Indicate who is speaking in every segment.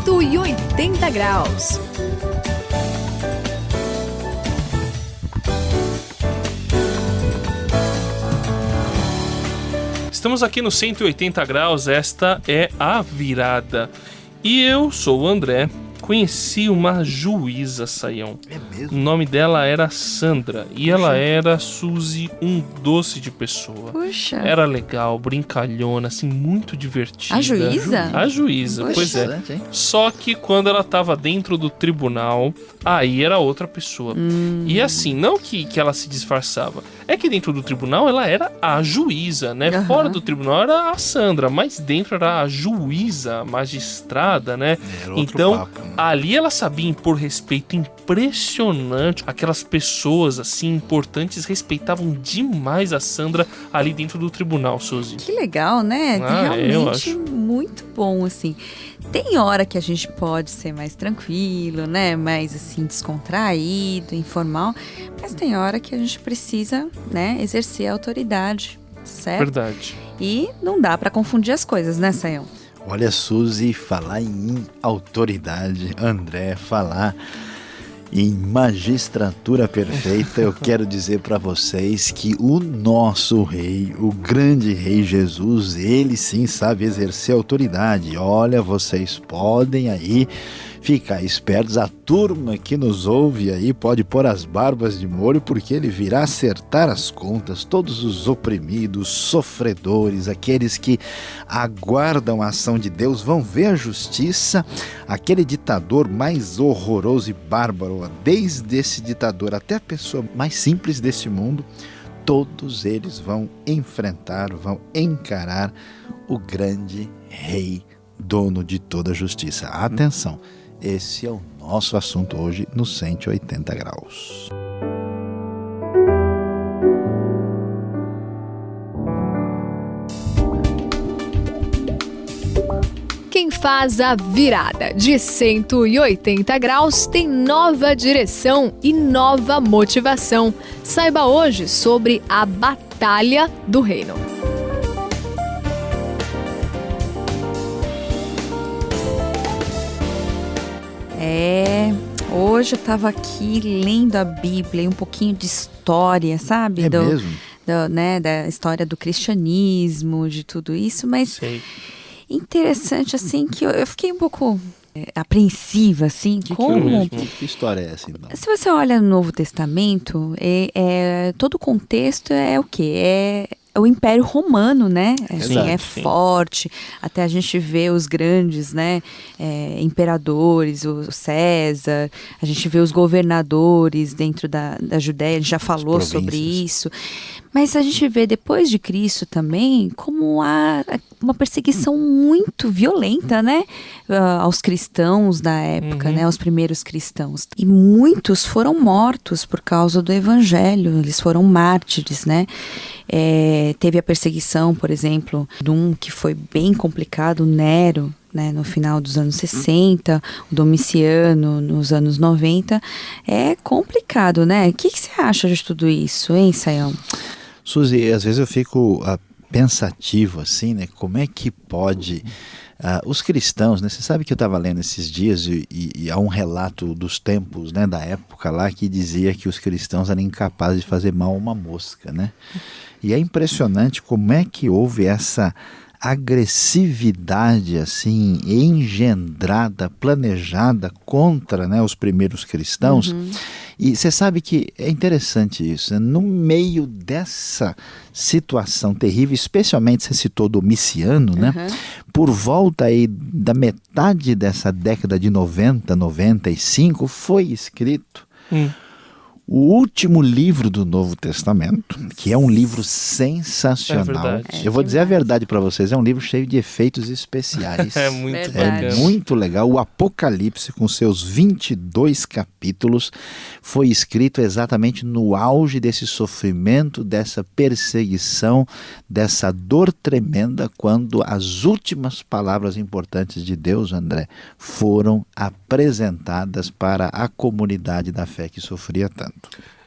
Speaker 1: 180 graus.
Speaker 2: Estamos aqui no 180 graus, esta é a virada. E eu sou o André, conheci uma juíza, Saião.
Speaker 3: É mesmo?
Speaker 2: O nome dela era Sandra e ela era, Suzy, um doce de pessoa.
Speaker 4: Puxa.
Speaker 2: Era legal, brincalhona, assim, muito divertida.
Speaker 4: A juíza?
Speaker 2: A juíza,
Speaker 4: Puxa.
Speaker 2: pois é.
Speaker 3: Interessante, hein?
Speaker 2: Só que quando ela tava dentro do tribunal, aí era outra pessoa. E assim, não que ela se disfarçava. É que dentro do tribunal ela era a juíza, né?
Speaker 4: Aham.
Speaker 2: Fora do tribunal era a Sandra, mas dentro era a juíza, a magistrada, né?
Speaker 3: Era outro
Speaker 2: Então,
Speaker 3: papo, né?
Speaker 2: ali ela sabia impor respeito impressionante. Aquelas pessoas, assim, importantes, respeitavam demais a Sandra ali dentro do tribunal, Suzy.
Speaker 4: Que legal, né?
Speaker 2: Ah, eu
Speaker 4: Realmente
Speaker 2: acho.
Speaker 4: muito bom, assim. Tem hora que a gente pode ser mais tranquilo, né? Mais, assim, descontraído, informal. Mas tem hora que a gente precisa, né? Exercer a autoridade, certo?
Speaker 2: Verdade.
Speaker 4: E não dá pra confundir as coisas, né, Sayão?
Speaker 3: Olha, Suzy, falar em autoridade, André, falar em magistratura perfeita, eu quero dizer para vocês que o nosso rei, o grande rei Jesus, ele sim sabe exercer autoridade. Olha, vocês podem aí ficar espertos, a turma que nos ouve aí pode pôr as barbas de molho, porque ele virá acertar as contas, todos os oprimidos, sofredores, aqueles que aguardam a ação de Deus, vão ver a justiça. Aquele ditador mais horroroso e bárbaro, desde esse ditador até a pessoa mais simples desse mundo, todos eles vão enfrentar, vão encarar o grande rei, dono de toda a justiça. Atenção! Esse é o nosso assunto hoje no 180 graus.
Speaker 1: Quem faz a virada de 180 graus tem nova direção e nova motivação. Saiba hoje sobre a Batalha do Reino.
Speaker 4: Hoje eu tava aqui lendo a Bíblia e um pouquinho de história, sabe?
Speaker 3: É mesmo?
Speaker 4: Né, da história do cristianismo, de tudo isso, mas
Speaker 2: Sei.
Speaker 4: interessante, assim, que eu fiquei um pouco apreensiva, assim,
Speaker 2: Que
Speaker 4: como...
Speaker 2: mesmo?
Speaker 3: Que história é essa, então?
Speaker 4: Se você olha no Novo Testamento, todo o contexto é o quê? É o Império Romano, né? Assim,
Speaker 3: Exato,
Speaker 4: é
Speaker 2: sim.
Speaker 4: forte. Até a gente vê os grandes, né? Imperadores, o César. A gente vê os governadores dentro da Judéia. A gente já falou sobre isso. Mas a gente vê depois de Cristo também como há uma perseguição muito violenta, né? Aos cristãos da época, né? Aos primeiros cristãos. E muitos foram mortos por causa do evangelho. Eles foram mártires, né? Teve a perseguição, por exemplo, de um que foi bem complicado, o Nero, né, no final dos anos 60, o Domiciano nos anos 90. É complicado, né? O que você acha de tudo isso, hein, Sayão?
Speaker 3: Suzy, às vezes eu fico pensativo assim, né? Como é que pode... os cristãos, né? Você sabe que eu estava lendo esses dias e há um relato dos tempos, né, da época lá, que dizia que os cristãos eram incapazes de fazer mal a uma mosca, né? E é impressionante como é que houve essa agressividade assim engendrada, planejada contra, né, os primeiros cristãos. E você sabe que é interessante isso, né? No meio dessa situação terrível, especialmente você citou Domiciano, né? Por volta aí da metade dessa década de 90, 95, foi escrito o último livro do Novo Testamento, que é um livro sensacional.
Speaker 2: É verdade.
Speaker 3: Eu vou dizer a verdade para vocês, é um livro cheio de efeitos especiais.
Speaker 2: É muito
Speaker 4: Verdade.
Speaker 3: É
Speaker 2: bacana.
Speaker 3: muito legal. O Apocalipse, com seus 22 capítulos, foi escrito exatamente no auge desse sofrimento, dessa perseguição, dessa dor tremenda, quando as últimas palavras importantes de Deus, André, foram apresentadas para a comunidade da fé que sofria tanto.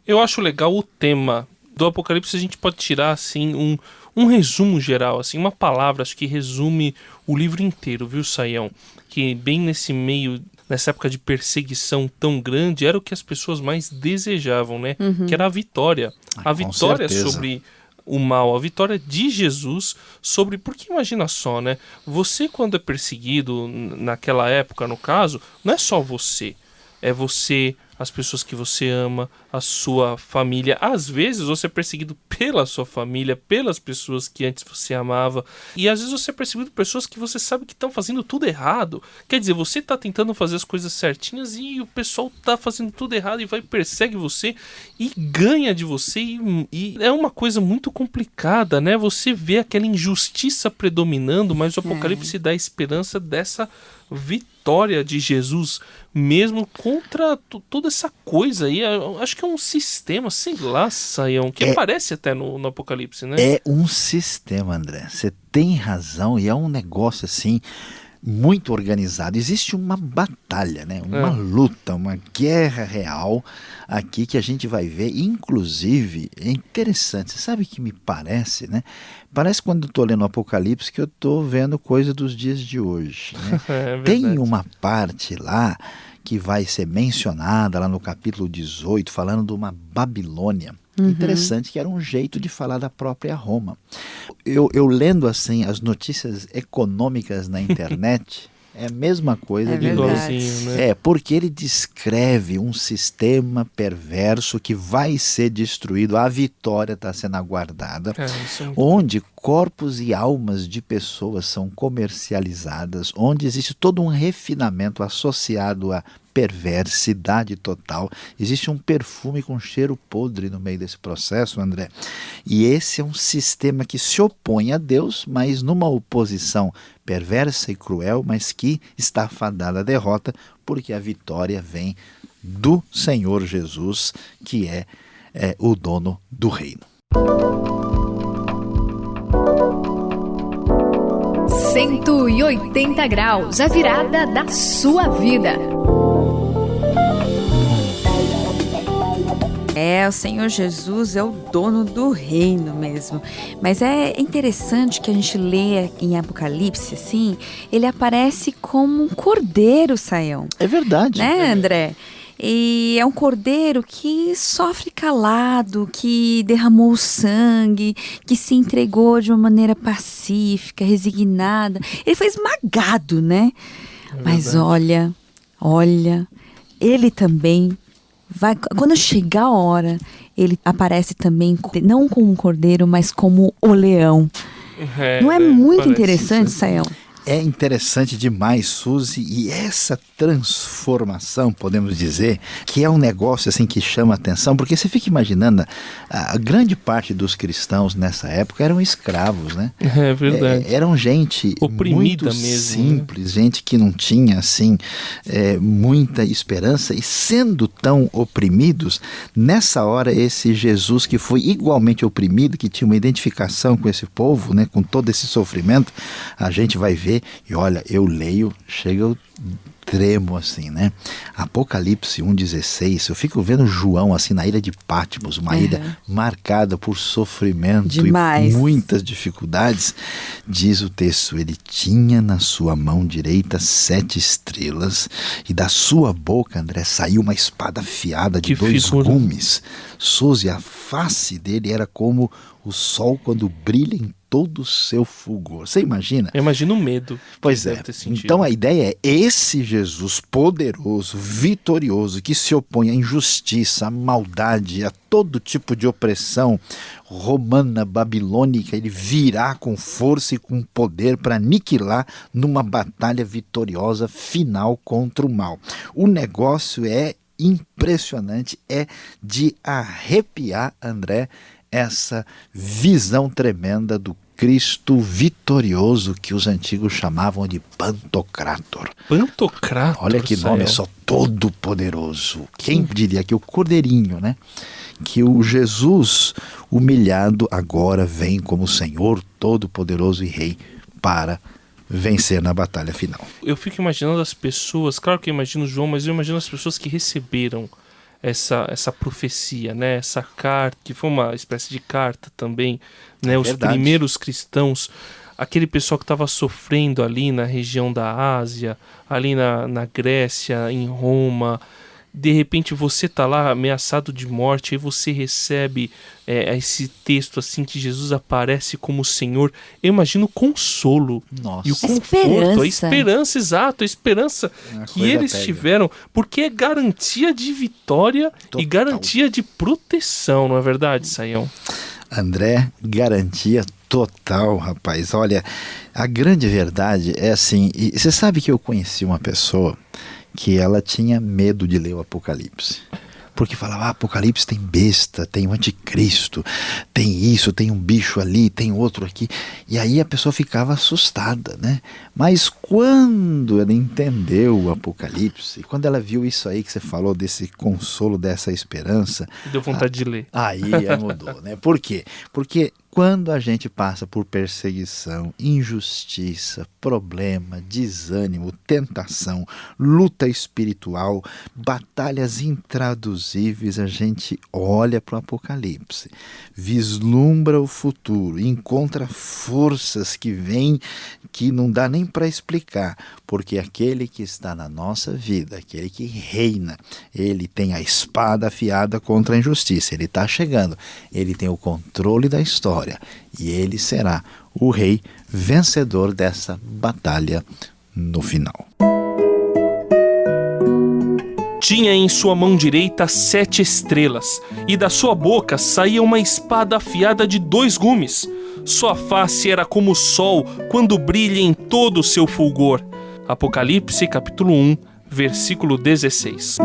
Speaker 2: Eu acho legal o tema do Apocalipse. A gente pode tirar assim um resumo geral, assim, uma palavra, acho que resume o livro inteiro, viu, Saião? Que bem nessa época de perseguição tão grande, era o que as pessoas mais desejavam, né? Que era a vitória. A vitória sobre o mal, a vitória de Jesus sobre... Porque imagina só, né? Você, quando é perseguido, naquela época, no caso, não é só você. É você, as pessoas que você ama, a sua família. Às vezes você é perseguido pela sua família, pelas pessoas que antes você amava. E às vezes você é perseguido por pessoas que você sabe que estão fazendo tudo errado. Quer dizer, você está tentando fazer as coisas certinhas e o pessoal está fazendo tudo errado e vai persegue você e ganha de você. E é uma coisa muito complicada, né? Você vê aquela injustiça predominando, mas o Apocalipse dá a esperança dessa vitória de Jesus mesmo contra toda essa coisa aí. Eu acho que é um sistema, sei lá, Saião, que aparece até no Apocalipse, né?
Speaker 3: É um sistema, André. Você tem razão, e é um negócio assim muito organizado. Existe uma batalha, né? Uma luta, uma guerra real aqui que a gente vai ver. Inclusive, é interessante. Você sabe que me parece, né? Parece quando eu estou lendo o Apocalipse que eu estou vendo coisa dos dias de hoje, né? Tem uma parte lá que vai ser mencionada lá no capítulo 18, falando de uma Babilônia. Interessante, que era um jeito de falar da própria Roma. Eu lendo assim as notícias econômicas na internet, é a mesma coisa de
Speaker 2: igualzinho, né?
Speaker 3: Porque ele descreve um sistema perverso que vai ser destruído, a vitória está sendo aguardada, onde corpos e almas de pessoas são comercializadas, onde existe todo um refinamento associado a perversidade total. Existe um perfume com cheiro podre no meio desse processo, André. E esse é um sistema que se opõe a Deus, mas numa oposição perversa e cruel, mas que está fadada à derrota, porque a vitória vem do Senhor Jesus, que é o dono do reino.
Speaker 1: 180 graus, a virada da sua vida.
Speaker 4: O Senhor Jesus é o dono do reino mesmo. Mas é interessante que a gente lê em Apocalipse, assim, ele aparece como um cordeiro, Saião.
Speaker 3: É verdade.
Speaker 4: Né, André? E é um cordeiro que sofre calado, que derramou sangue, que se entregou de uma maneira pacífica, resignada. Ele foi esmagado, né? Mas olha, ele também vai, quando chegar a hora, ele aparece também, não como um cordeiro, mas como o leão. Não é muito interessante, Saião?
Speaker 3: É interessante demais, Suzy, e essa transformação, podemos dizer, que é um negócio assim que chama atenção, porque você fica imaginando, a grande parte dos cristãos nessa época eram escravos, né?
Speaker 2: É verdade.
Speaker 3: Eram gente
Speaker 2: oprimida
Speaker 3: muito
Speaker 2: mesmo,
Speaker 3: simples, né? Gente que não tinha assim muita esperança, e sendo tão oprimidos, nessa hora esse Jesus que foi igualmente oprimido, que tinha uma identificação com esse povo, né, com todo esse sofrimento, a gente vai ver. E olha, eu leio, chega o tremo assim, né? Apocalipse 1,16, eu fico vendo João assim na ilha de Patmos, uma ilha marcada por sofrimento
Speaker 4: demais.
Speaker 3: E muitas dificuldades. Diz o texto, ele tinha na sua mão direita 7 estrelas e da sua boca, André, saiu uma espada afiada de 2 gumes. Suzy, a face dele era como o sol quando brilha em todo o seu fulgor. Você imagina?
Speaker 2: Eu imagino o medo.
Speaker 3: Pois é. Então a ideia é esse Jesus poderoso, vitorioso, que se opõe à injustiça, à maldade, a todo tipo de opressão romana, babilônica, ele virá com força e com poder para aniquilar numa batalha vitoriosa final contra o mal. O negócio é impressionante, é de arrepiar, André, essa visão tremenda do Cristo vitorioso que os antigos chamavam de Pantocrator.
Speaker 2: Pantocrator?
Speaker 3: Olha que nome só, todo poderoso. Quem diria que o Cordeirinho, né? Que o Jesus humilhado agora vem como Senhor todo-poderoso e Rei para vencer na batalha final.
Speaker 2: Eu fico imaginando as pessoas, claro que eu imagino João, mas eu imagino as pessoas que receberam essa profecia, né? Essa carta, que foi uma espécie de carta também, né? Os
Speaker 3: verdade.
Speaker 2: primeiros cristãos, aquele pessoal que estava sofrendo ali na região da Ásia, ali na Grécia, em Roma. De repente você tá lá ameaçado de morte, aí você recebe esse texto assim que Jesus aparece como Senhor. Eu imagino o consolo.
Speaker 3: Nossa.
Speaker 2: E o conforto, a esperança, exato, a esperança que eles tiveram, porque é garantia de vitória
Speaker 3: Total.
Speaker 2: E garantia de proteção, não é verdade, Sayão?
Speaker 3: André, garantia total, rapaz. Olha, a grande verdade é assim, e você sabe que eu conheci uma pessoa que ela tinha medo de ler o Apocalipse. Porque falava, Apocalipse tem besta, tem o anticristo, tem isso, tem um bicho ali, tem outro aqui. E aí a pessoa ficava assustada, né? Mas quando ela entendeu o Apocalipse, quando ela viu isso aí que você falou, desse consolo, dessa esperança...
Speaker 2: Deu vontade de ler.
Speaker 3: Aí mudou, né? Por quê? Porque quando a gente passa por perseguição, injustiça, problema, desânimo, tentação, luta espiritual, batalhas intraduzíveis, a gente olha para o Apocalipse, vislumbra o futuro, encontra forças que vêm que não dá nem para explicar, porque aquele que está na nossa vida, aquele que reina, ele tem a espada afiada contra a injustiça, ele está chegando, ele tem o controle da história, e ele será o rei vencedor dessa batalha no final.
Speaker 2: Tinha em sua mão direita 7 estrelas, e da sua boca saía uma espada afiada de 2 gumes. Sua face era como o sol quando brilha em todo o seu fulgor. Apocalipse capítulo 1, versículo 16.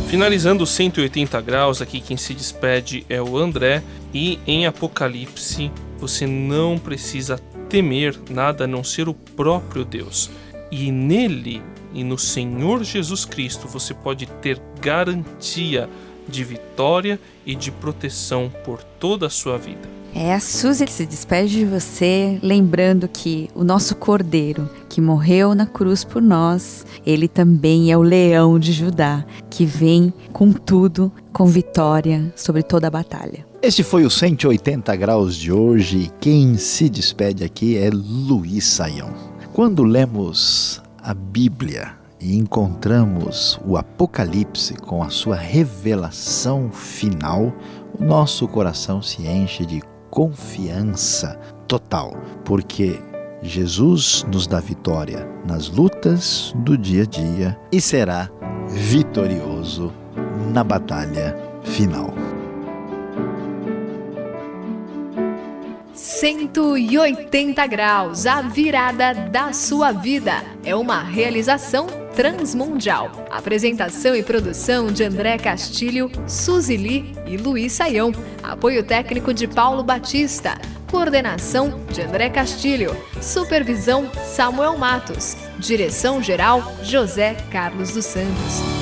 Speaker 2: Finalizando os 180 graus, aqui quem se despede é o André. E em Apocalipse você não precisa temer nada a não ser o próprio Deus. E nele e no Senhor Jesus Cristo você pode ter garantia de vitória e de proteção por toda a sua vida.
Speaker 4: A Suzy se despede de você, lembrando que o nosso Cordeiro, que morreu na cruz por nós, ele também é o leão de Judá, que vem com tudo, com vitória sobre toda a batalha.
Speaker 3: Este foi o 180 graus de hoje e quem se despede aqui é Luiz Saião. Quando lemos a Bíblia e encontramos o Apocalipse com a sua revelação final, o nosso coração se enche de confiança total, porque Jesus nos dá vitória nas lutas do dia a dia e será vitorioso na batalha final.
Speaker 1: 180 graus, a virada da sua vida. É uma realização transmundial. Apresentação e produção de André Castilho, Suzy Lee e Luiz Saião. Apoio técnico de Paulo Batista. Coordenação de André Castilho. Supervisão Samuel Matos. Direção-geral José Carlos dos Santos.